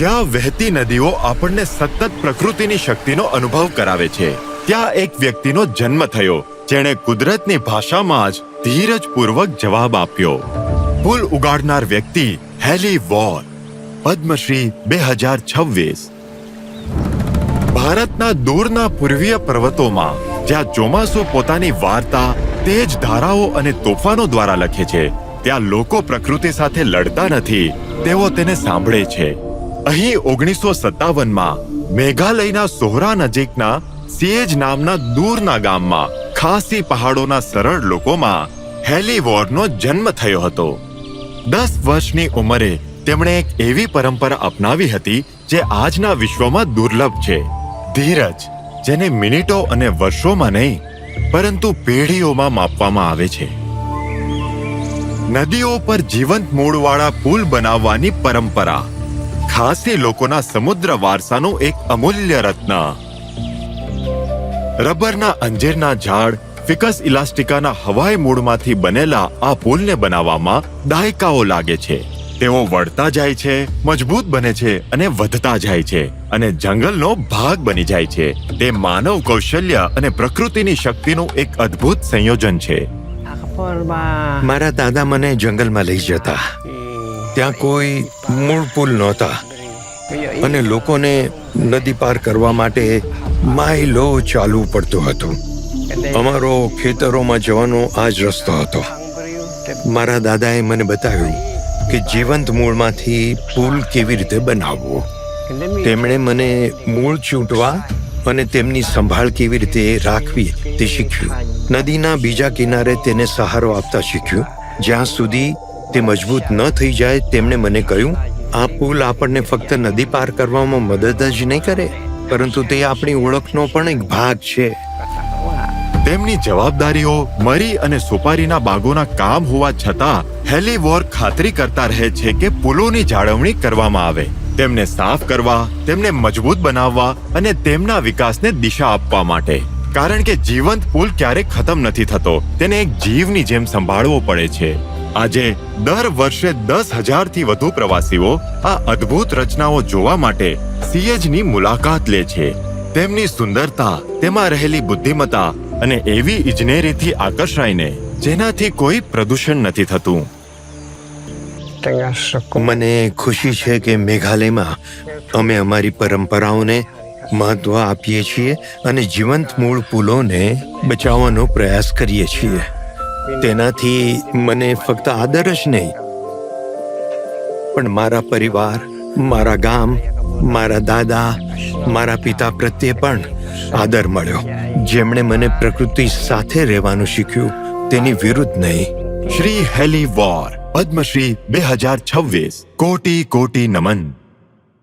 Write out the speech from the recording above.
જ્યાં વહેતી નદીઓ આપણને સતત પ્રકૃતિની શક્તિનો અનુભવ કરાવે છે, ત્યાં એક વ્યક્તિનો જન્મ થયો જેણે કુદરતની ભાષામાં જ ધીરજપૂર્વક જવાબ આપ્યો. ફૂલ ઉગાડનાર વ્યક્તિ હેલી વોર, પદ્મશ્રી 2026. ભારતના દૂરના પૂર્વીય પર્વતોમાં જ્યાં ચોમાસું પોતાની વાર્તા, તેજ ધારાઓ અને તોફાનો દ્વારા લખે છે, ત્યાં લોકો પ્રકૃતિ સાથે લડતા નથી, તેઓ તેને સાંભળે છે. અહીં 1957માં મેઘાલયના સોહરા નજીકના સિયેજ નામના દૂરના ગામમાં ખાસી પહાડોના સરળ લોકોમાં હેલી વોરનો જન્મ થયો હતો. 10 વર્ષની ઉંમરે તેમણે એક એવી પરંપરા અપનાવી હતી જે આજના વિશ્વમાં દુર્લભ છે. ધીરજ, જેને મિનિટો અને વર્ષોમાં નહીં પરંતુ પેઢીઓમાં માપવામાં આવે છે. નદીઓ પર જીવંત મૂળવાળા પુલ બનાવવાની પરંપરા ખાસી લોકોના સમુદ્ર વારસાનું એક અમૂલ્ય રત્ન. રબરના અંજીરના ઝાડ, ફિકસ ઇલાસ્ટિકાના હવાઈ મૂળમાંથી બનેલા આ પુલને બનાવવામાં દાયકાઓ લાગે છે. તેઓ વળતા જાય છે, મજબૂત બને છે અને વધતા જાય છે અને જંગલનો ભાગ બની જાય છે. તે માનવ કૌશલ્ય અને પ્રકૃતિની શક્તિનું એક અદ્ભુત સંયોજન છે. મારા દાદા મને જંગલમાં લઈ જતા. ત્યાં કોઈ મૂળ પુલ નહોતા અને લોકોને નદી પાર કરવા માટે માઇલો ચાલવું પડતું હતું. અમારો ખેતરોમાં જવાનો આ જ રસ્તો હતો. મારા દાદાએ મને બતાવ્યું કે જીવંત મૂળમાંથી પુલ કેવી રીતે બનાવવો. તેમણે મને મૂળ ચૂંટવા અને તેમની સંભાળ કેવી રીતે રાખવી તે શીખ્યું. નદીના બીજા કિનારે તેને સહારો આપતા શીખ્યું. જ્યાં સુધી તે મજબૂત ન થઈ જાય, તેમણે મને કહ્યું, આ પુલ આપણને ફક્ત નદી પાર કરવામાં મદદ જ નહીં કરે, પરંતુ તે આપણી ઓળખનો પણ એક ભાગ છે. તેમની જવાબદારીઓ મરી અને સુપારીના બાગોના કામ હોવા છતાં હેલી વોર ખાતરી કરતા રહે છે કે પુલોની જાળવણી કરવામાં આવે, તેમને સાફ કરવા, તેમને મજબૂત બનાવવા અને તેમના વિકાસને દિશા આપવા માટે. કારણ કે જીવંત પુલ ક્યારેક ખતમ નથી થતો, તેને એક જીવની જેમ સંભાળવો પડે છે. આજે દર વર્ષે 10,000થી વધુ પ્રવાસીઓ આ અદ્ભુત રચનાઓ જોવા માટે સિયેજની મુલાકાત લે છે. તેમની સુંદરતા, તેમાં રહેલી બુદ્ધિમત્તા અને એવી ઇજનેરીથી આકર્ષાઈને જેનાથી કોઈ પ્રદૂષણ નથી થતું. મને ખુશી છે કે મેઘાલયમાં અમે અમારી પરંપરાઓને મહત્વ આપીએ છીએ અને જીવંત મૂળ પુલોને બચાવવાનો પ્રયાસ કરીએ છીએ. તેનાથી મને ફક્ત આદર જ નહીં, પણ મારા પરિવાર, મારા ગામ, મારા દાદા, મારા પિતા પ્રત્યે પણ આદર મળ્યો, જેમણે મને પ્રકૃતિ સાથે રહેવાનું શીખ્યું, તેની વિરુદ્ધ નહીં. શ્રી હેલી વોર, પદ્મશ્રી 2026. કોટી કોટી નમન.